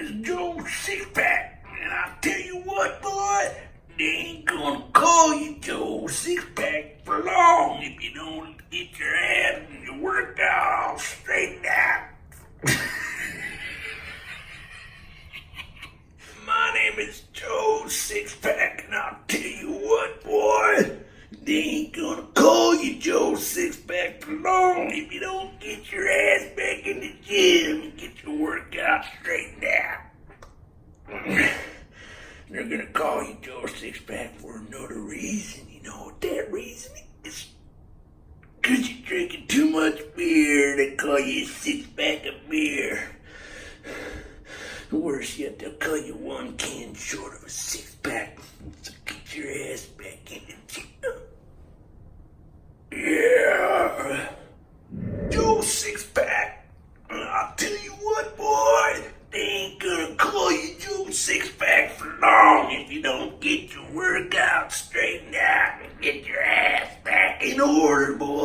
is Joe Sixpack, and I'll tell you what, boy, they ain't gonna call you Joe Sixpack for long if you don't get your ass and your workout all straightened out. My name is Joe Sixpack, and I'll tell you what, boy, they ain't gonna call you Joe Sixpack for long if you don't get your ass back in the gym and get your workout straightened out. They're gonna call you Joe Sixpack for another reason. You know what that reason is? 'Cause you're drinking too much beer. They call you a six-pack of beer. Worse yet, they'll call you one can short of a six-pack. So get your ass back in the gym. Yeah. Joe Sixpack. I'll tell you what, boy. They ain't gonna call you Joe Sixpack for long if you don't get your workout straightened out and get your ass back in order, boy.